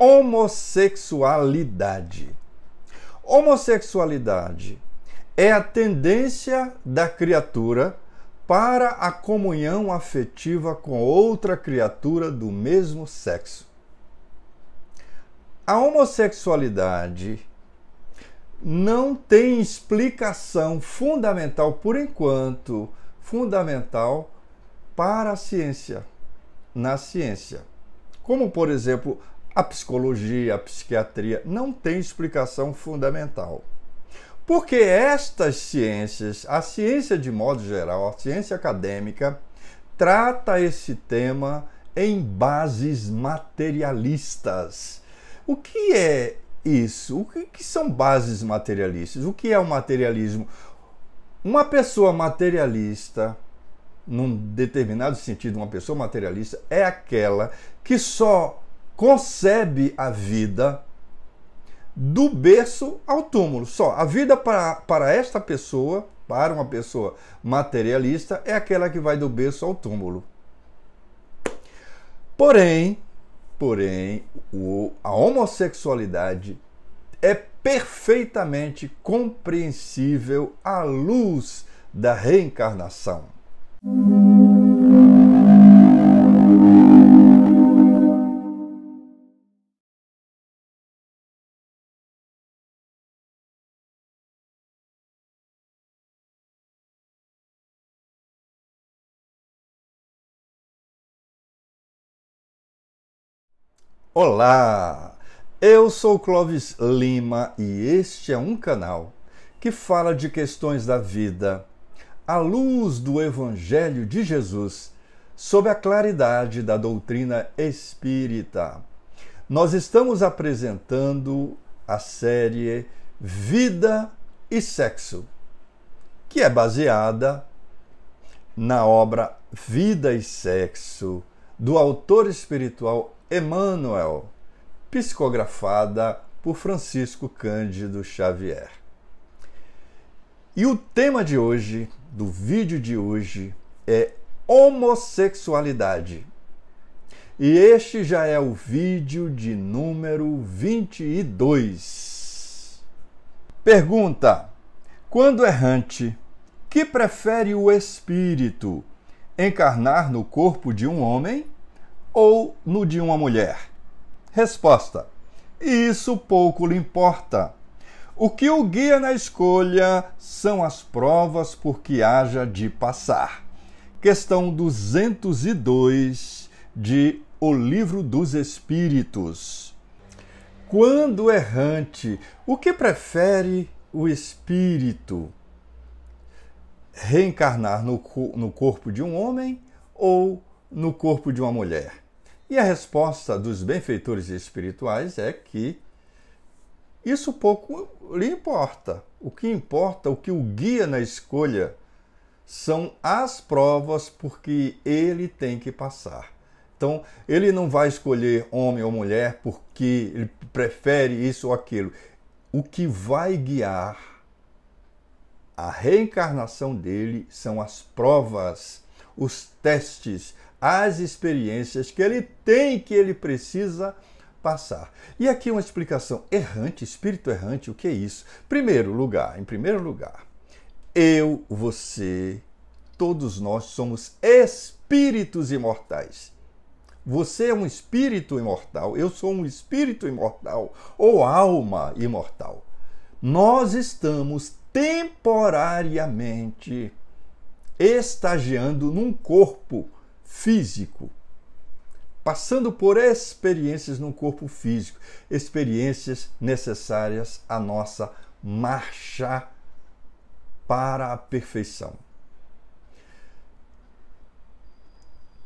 Homossexualidade. Homossexualidade é a tendência da criatura para a comunhão afetiva com outra criatura do mesmo sexo. A homossexualidade não tem explicação fundamental, por enquanto, fundamental para a ciência, na ciência. Como, por exemplo, a psicologia, a psiquiatria, não tem explicação fundamental. Porque estas ciências, a ciência de modo geral, a ciência acadêmica, trata esse tema em bases materialistas. O que é isso? O que são bases materialistas? O que é o materialismo? Uma pessoa materialista, num determinado sentido, uma pessoa materialista é aquela que só concebe a vida do berço ao túmulo. Só a vida para esta pessoa, para uma pessoa materialista, é aquela que vai do berço ao túmulo. Porém, a homossexualidade é perfeitamente compreensível à luz da reencarnação. Olá, eu sou Clóvis Lima e este é um canal que fala de questões da vida à luz do Evangelho de Jesus, sob a claridade da doutrina espírita. Nós estamos apresentando a série Vida e Sexo, que é baseada na obra Vida e Sexo, do autor espiritual Emmanuel, psicografada por Francisco Cândido Xavier. E o tema de hoje, do vídeo de hoje, é homossexualidade. E este já é o vídeo de número 22. Pergunta: quando errante, que prefere o espírito? Encarnar no corpo de um homem ou no de uma mulher? Resposta: isso pouco lhe importa. O que o guia na escolha são as provas por que haja de passar. Questão 202 de O Livro dos Espíritos. Quando errante, o que prefere o espírito? Reencarnar no corpo de um homem ou no corpo de uma mulher? E a resposta dos benfeitores espirituais é que isso pouco lhe importa. O que importa, o que o guia na escolha, são as provas por que ele tem que passar. Então, ele não vai escolher homem ou mulher porque ele prefere isso ou aquilo. O que vai guiar a reencarnação dele são as provas, os testes, as experiências que ele tem, que ele precisa passar. E aqui uma explicação. Errante, espírito errante, o que é isso? Em primeiro lugar, eu, você, todos nós somos espíritos imortais. Você é um espírito imortal, eu sou um espírito imortal ou alma imortal. Nós estamos temporariamente estagiando num corpo físico, passando por experiências no corpo físico, experiências necessárias à nossa marcha para a perfeição.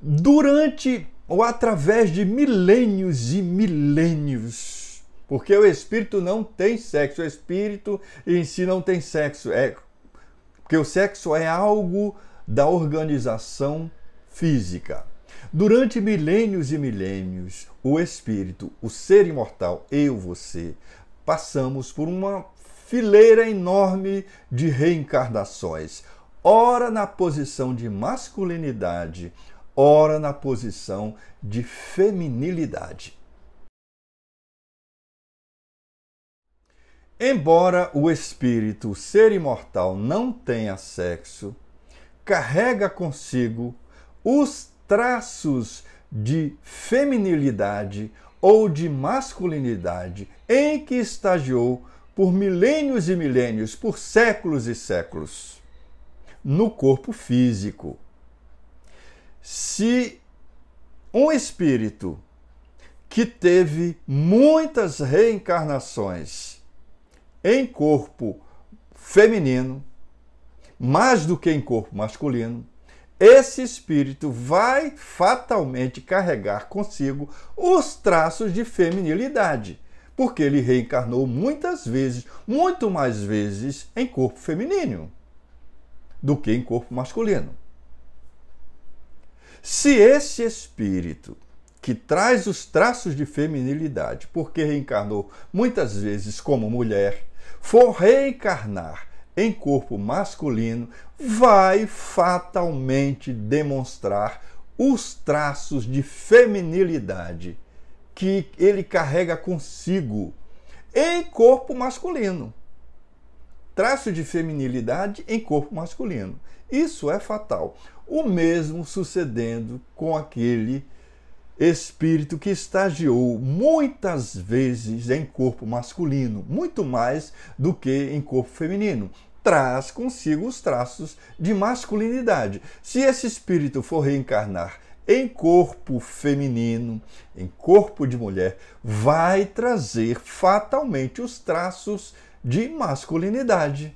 Durante ou através de milênios e milênios, porque o espírito não tem sexo, o espírito em si não tem sexo, porque o sexo é algo da organização física. Durante milênios e milênios, o espírito, o ser imortal, eu, você, passamos por uma fileira enorme de reencarnações, ora na posição de masculinidade, ora na posição de feminilidade. embora o espírito, o ser imortal, não tenha sexo, carrega consigo os traços de feminilidade ou de masculinidade em que estagiou por milênios e milênios, por séculos e séculos, no corpo físico. Se um espírito que teve muitas reencarnações em corpo feminino, mais do que em corpo masculino, esse espírito vai fatalmente carregar consigo os traços de feminilidade, porque ele reencarnou muitas vezes, muito mais vezes, em corpo feminino do que em corpo masculino. Se esse espírito que traz os traços de feminilidade, porque reencarnou muitas vezes como mulher, for reencarnar em corpo masculino, vai fatalmente demonstrar os traços de feminilidade que ele carrega consigo em corpo masculino. Traço de feminilidade em corpo masculino. Isso é fatal. O mesmo sucedendo com aquele espírito que estagiou muitas vezes em corpo masculino, muito mais do que em corpo feminino. Traz consigo os traços de masculinidade. Se esse espírito for reencarnar em corpo feminino, em corpo de mulher, vai trazer fatalmente os traços de masculinidade.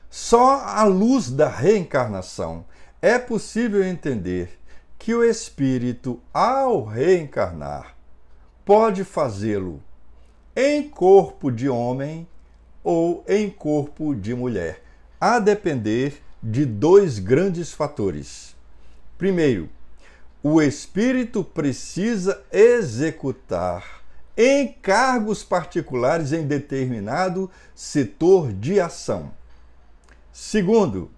Só à luz da reencarnação é possível entender que o espírito, ao reencarnar, pode fazê-lo em corpo de homem ou em corpo de mulher, a depender de dois grandes fatores. Primeiro, o espírito precisa executar encargos particulares em determinado setor de ação. Segundo,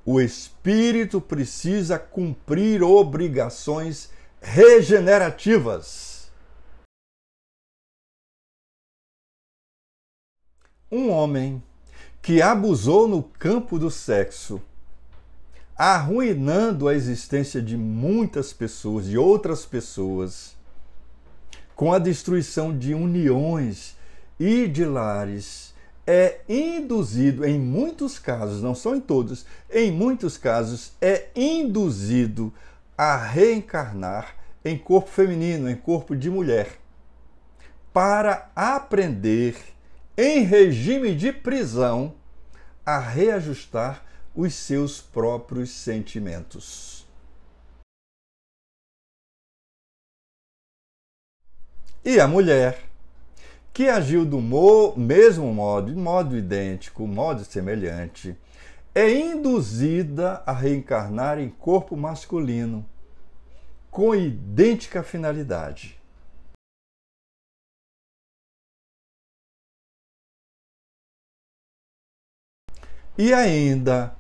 o espírito precisa cumprir obrigações regenerativas. Um homem que abusou no campo do sexo, arruinando a existência de muitas pessoas, de outras pessoas, com a destruição de uniões e de lares, é induzido, em muitos casos, não são em todos, em muitos casos, é induzido a reencarnar em corpo feminino, em corpo de mulher, para aprender, em regime de prisão, a reajustar os seus próprios sentimentos. E a mulher, que agiu do mesmo modo, de modo idêntico, modo semelhante, é induzida a reencarnar em corpo masculino, com idêntica finalidade. E ainda,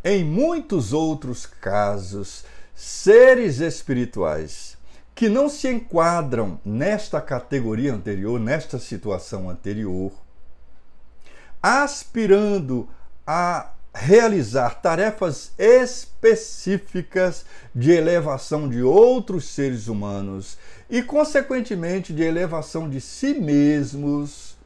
em muitos outros casos, seres espirituais que não se enquadram nesta categoria anterior, nesta situação anterior, aspirando a realizar tarefas específicas de elevação de outros seres humanos e, consequentemente, de elevação de si mesmos,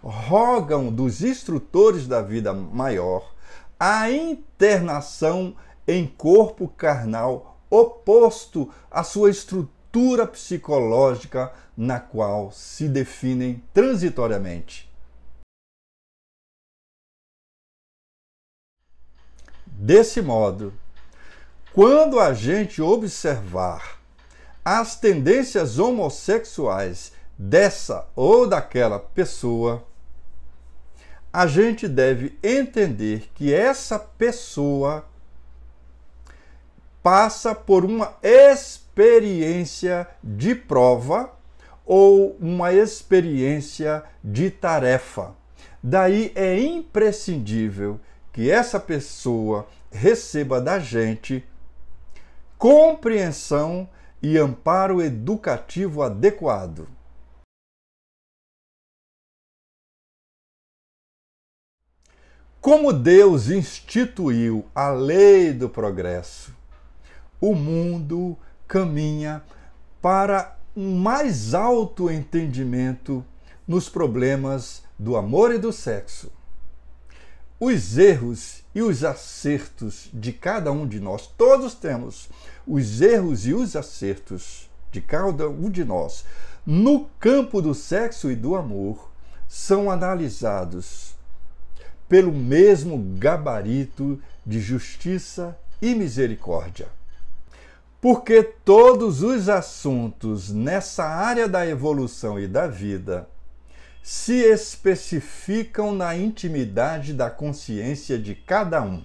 rogam dos instrutores da vida maior a internação em corpo carnal oposto à sua estrutura psicológica na qual se definem transitoriamente. Desse modo, quando a gente observar as tendências homossexuais dessa ou daquela pessoa, a gente deve entender que essa pessoa passa por uma experiência de prova ou uma experiência de tarefa. Daí é imprescindível que essa pessoa receba da gente compreensão e amparo educativo adequado. Como Deus instituiu a lei do progresso, o mundo caminha para um mais alto entendimento nos problemas do amor e do sexo. Os erros e os acertos de cada um de nós, todos temos os erros e os acertos de cada um de nós, no campo do sexo e do amor, são analisados pelo mesmo gabarito de justiça e misericórdia. Porque todos os assuntos nessa área da evolução e da vida se especificam na intimidade da consciência de cada um.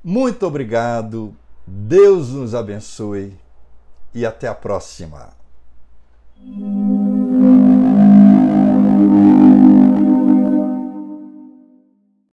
Muito obrigado, Deus nos abençoe e até a próxima.